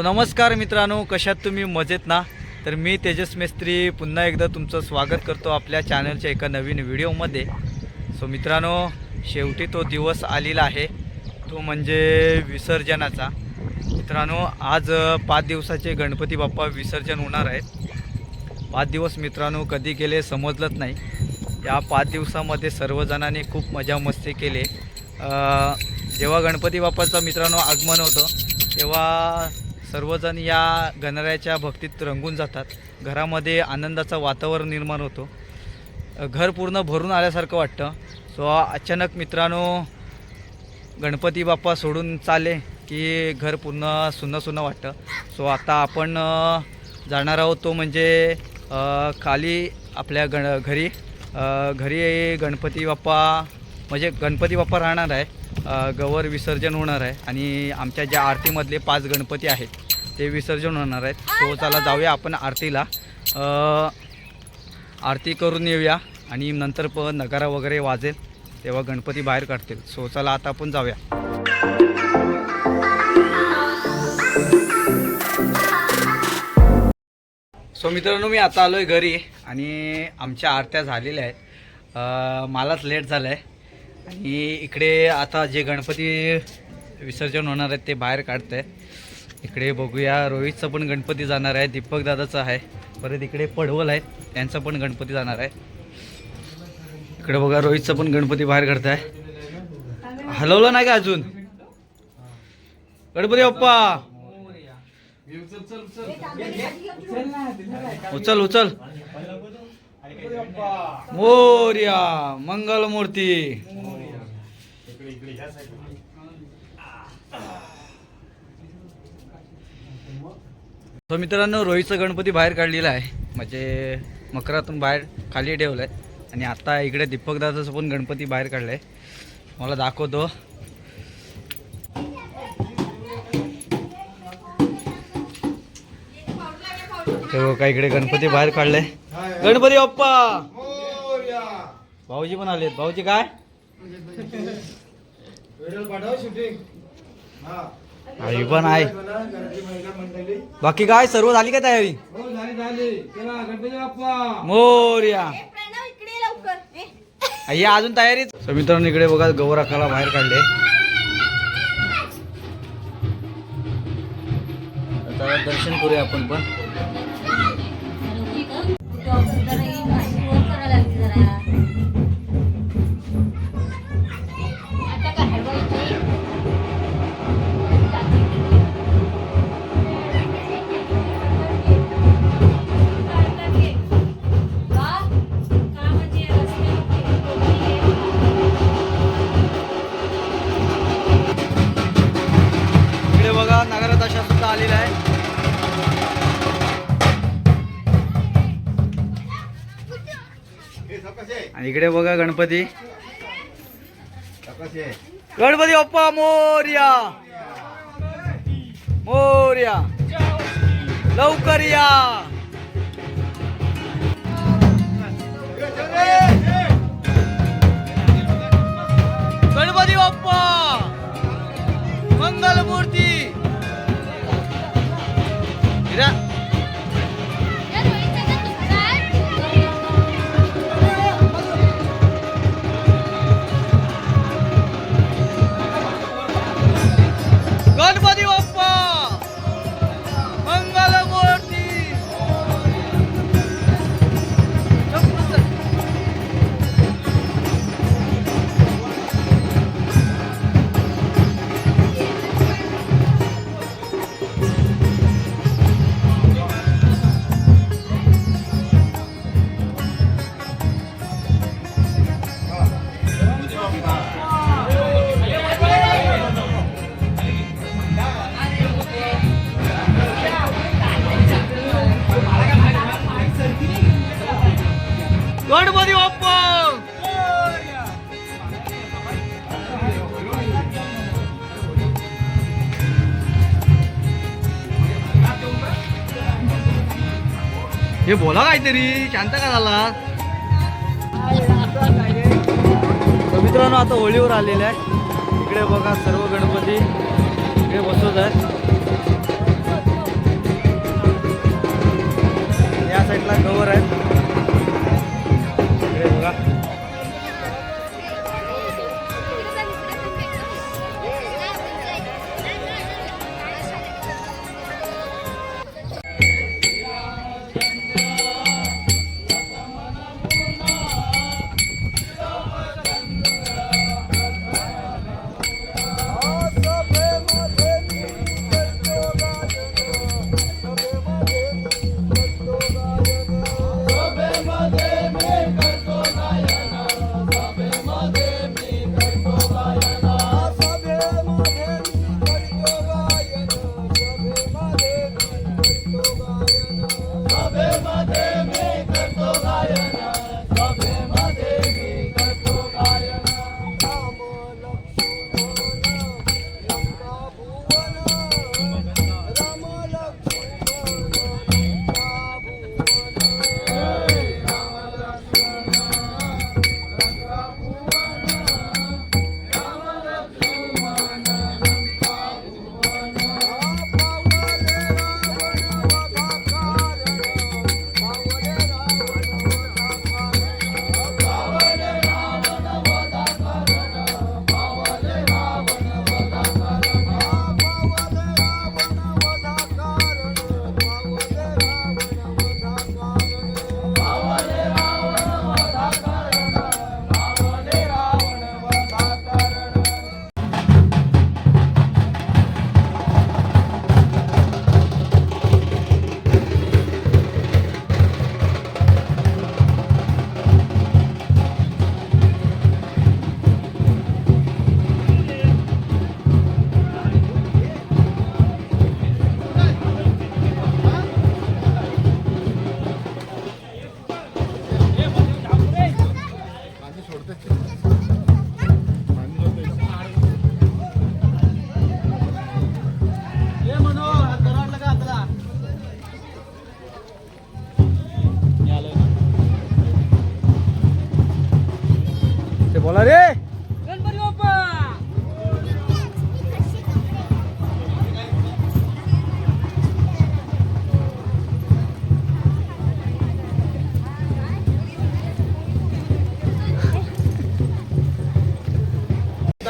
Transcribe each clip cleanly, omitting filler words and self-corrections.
नमस्कार मित्रांनो, कशात तुम्ही मजेत ना? तर मी तेजस मेस्त्री पुन्हा एकदा तुमचं स्वागत करतो आपल्या चॅनलच्या एका नवीन व्हिडिओमध्ये. मित्रांनो, शेवटी तो दिवस आलेला आहे, तो म्हणजे विसर्जनाचा. मित्रांनो, आज 5 दिवसाचे गणपती बाप्पा विसर्जन होणार आहेत. 5 दिवस मित्रांनो कधी गेले समजलंच नाही. या 5 दिवसामध्ये सर्वजणांनी खूप मजा मस्ती केली. जेव्हा गणपती बाप्पाचं मित्रांनो आगमन होतं तेव्हा सर्वजण या गणरायाच्या भक्तीत रंगून जातात. घरामध्ये आनंदाचं वातावरण निर्माण होतो. घर पूर्ण भरून आल्यासारखं वाटतं. अचानक मित्रांनो गणपती बाप्पा सोडून चाले की घर पूर्ण सुन्न वाटतं. आता आपण जाणार आहोत तो म्हणजे खाली आपल्या घरी गणपती बाप्पा राहणार आहे. गवर विसर्जन होणार आहे आणि आमच्या ज्या आरतीमधले 5 गणपती आहेत ते विसर्जन होणार आहेत. चला जाऊया आपण आरतीला. आरती करून येऊया आणि नंतर पण नगारा वगैरे वाजेल तेव्हा गणपती बाहेर काढतील. चला आता आपण जाऊया. मित्रांनो, मी आता आलो आहे घरी आणि आमच्या आरत्या झालेल्या आहेत. मलाच लेट झालं आहे आणि इकडे आता जे गणपती विसर्जन होणार आहेत ते बाहेर काढत आहेत. इकडे बघूया, रोहितचं पण गणपती जाणार आहे, दीपक दादाचं आहे, परत इकडे पडवल आहेत त्यांचं पण गणपती जाणार आहे. इकडे बघा, रोहितचं पण गणपती बाहेर काढत आहे. हलवलं नाही का अजून गणपती बाप्पा? उचल उचल. मोरया मंगलमूर्ती. मित्रांनो, रोहितचं गणपती बाहेर काढलेला आहे, म्हणजे मकरातून बाहेर खाली ठेवलं आहे. आणि आता इकडे दीपक दादाचं पण गणपती बाहेर काढलं आहे, मला दाखवतो. का इकडे गणपती बाहेर काढले. गणपती बाप्पा. भाऊजी पण आलेत. भाऊजी काय आई पण आहे. बाकी काय सर्व झाली काय तयारी? मोरया. या अजून तयारी. मित्रांनो, इकडे बघा गौर आखाला बाहेर काढले. आता दर्शन करूया आपण पण. इकडे बघा नगरदशा सुद्धा आलेला आहे. आणि इकडे बघा गणपती बाप्पा मोरया. मोरया लवकर या. गणपती बाप्पा मंगलमूर्ती. गणपती बाप्पा मंगलमूर्ती. गणपती बाप्पा. हे बोला काहीतरी, शांत का झाला? मित्रांनो, आता होळीवर आलेले आहे. इकडे बघा सर्व गणपती इकडे बसवत आहेत.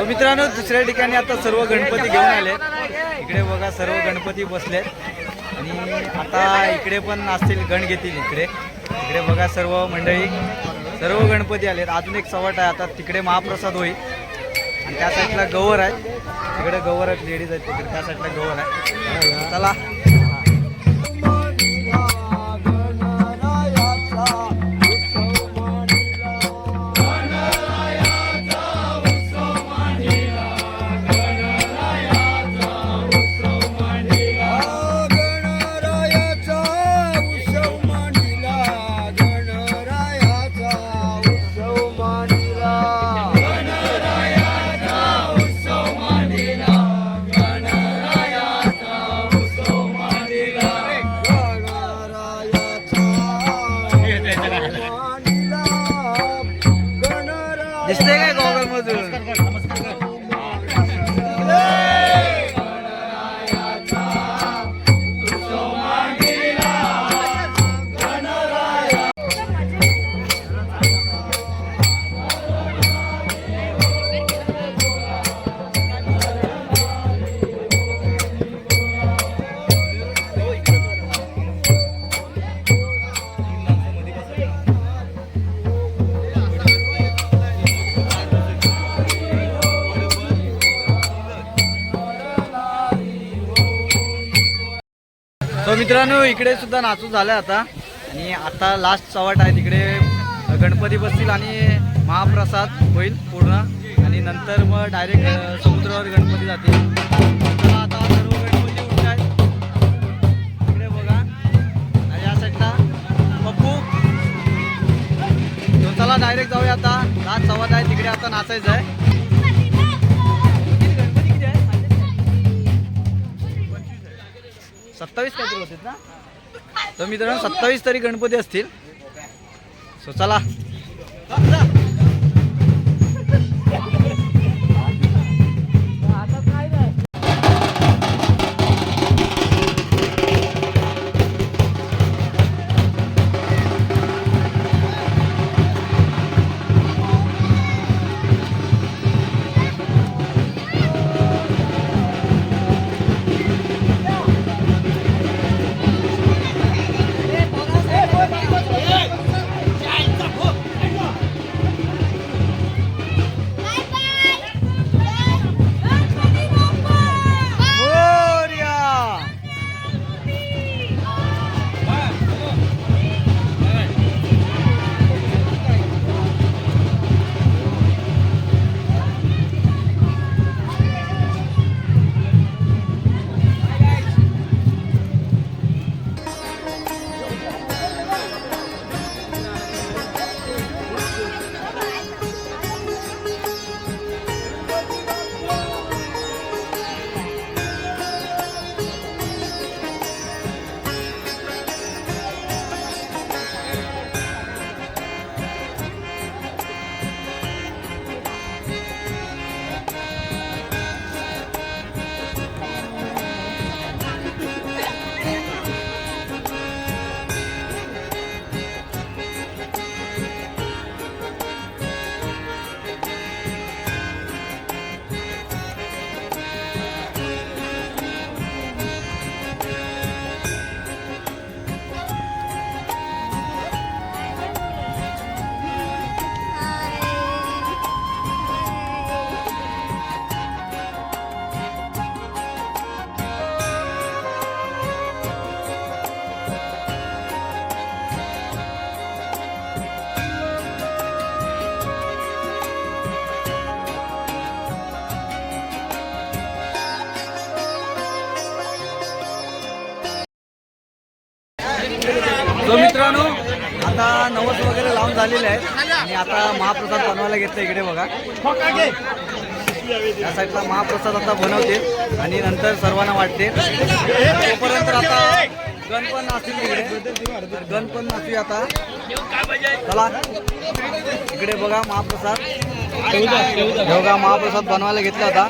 तर मित्रांनो दुसऱ्या ठिकाणी आता सर्व गणपती घेऊन आले. इकडे बघा सर्व गणपती बसलेत आणि आता इकडे पण असतील गण घेतील. इकडे बघा सर्व मंडळी सर्व गणपती आलेत. अजून एक सवाट आहे आता तिकडे महाप्रसाद होईल आणि त्या साईडला गवर आहे. तिकडे गवर आहेत लेडीज आहेत तिकडे त्या साईडला गवर आहे. चला दिसते काय गॉगल मधून. तो मित्रांनो इकडे सुद्धा नाचू झालं आता आणि आता लास्ट सवाट आहे. तिकडे गणपती बसतील आणि महाप्रसाद होईल पूर्ण आणि नंतर मग डायरेक्ट समुद्रावर गणपती जातील. आता सर्व गणपती उठत आहेत इकडे बघा आणि या साईडला पप्पू. तो चला डायरेक्ट जाऊया आता. लास्ट सवाट आहे तिकडे आता नाचायचं आहे. 27 काहीतरी होते ना. तर मित्रांनो 27 तरी गणपती असतील. सो चला तो मित्रांनो आता नवस वगैरे लावून झालेले आहेत आणि आता महाप्रसाद बनवायला घेतलं. इकडे बघा या साईडला महाप्रसाद आता बनवतील आणि नंतर सर्वांना वाटते. तोपर्यंत आता गण पण असतील तिकडे. गण पण नाचूया आता. चला इकडे बघा महाप्रसाद. बघा महाप्रसाद बनवायला घेतला होता.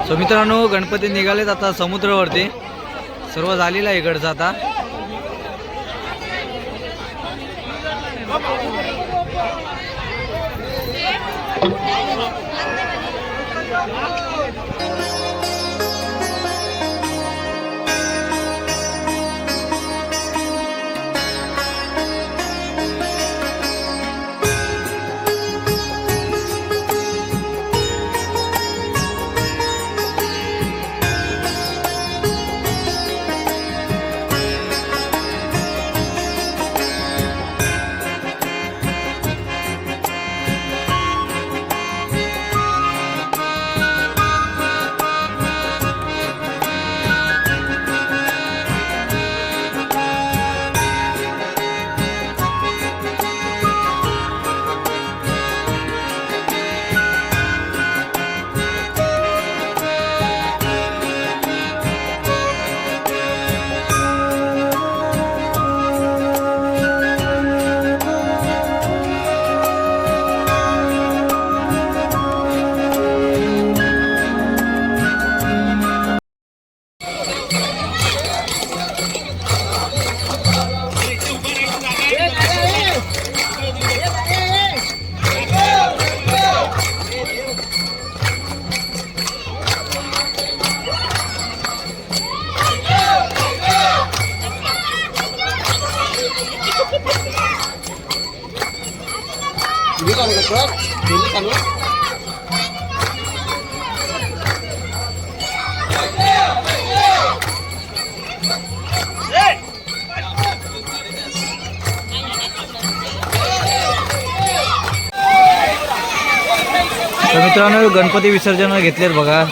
सो मित्रांनो, गणपती निघालेत आता समुद्रावरती. सर्व झालेलं आहे इकडचं आता. तर मित्रांनो, गणपती विसर्जन घेतलेत बघा.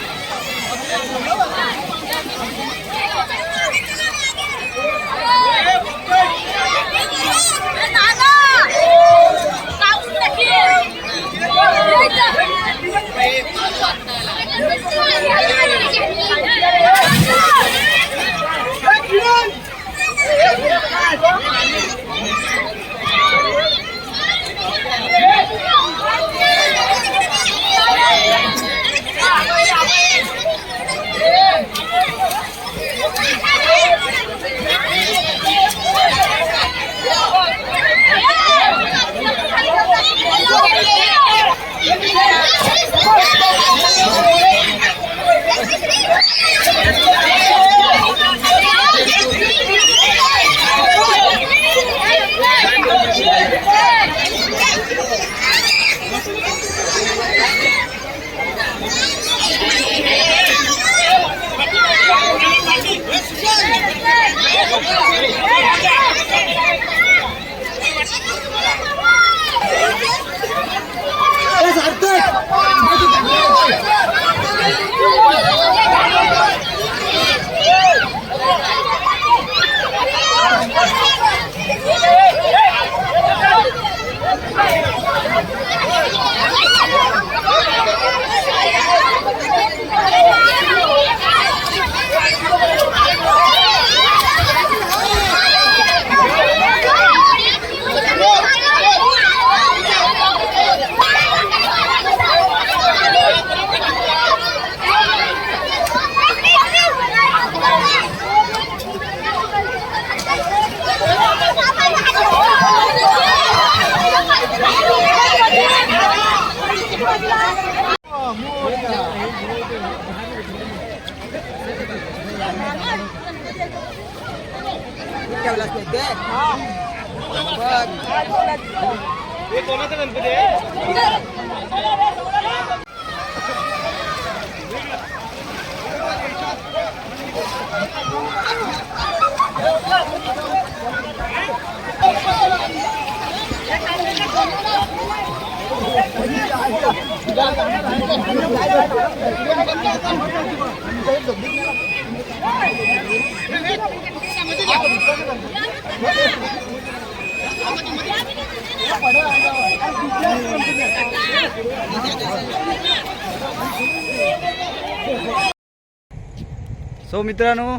सो मित्रांनो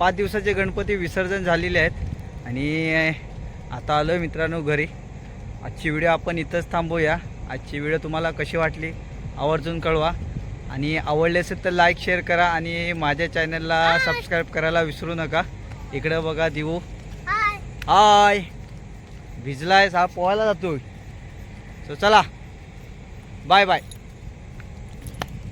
5 दिवसाचे गणपती विसर्जन झालेले आहेत आणि आता आलो मित्रांनो घरी. आजची व्हिडिओ आपण इथंच थांबूया. आजची व्हिडिओ तुम्हाला कशी वाटली आवर्जून कळवा आणि आवडले असेल तर लाईक शेअर करा आणि माझ्या चॅनलला सबस्क्राईब करायला विसरू नका. इकडं बघा दिवू हाय भिजलायस हा पोहायला जातोय. सो चला बाय बाय.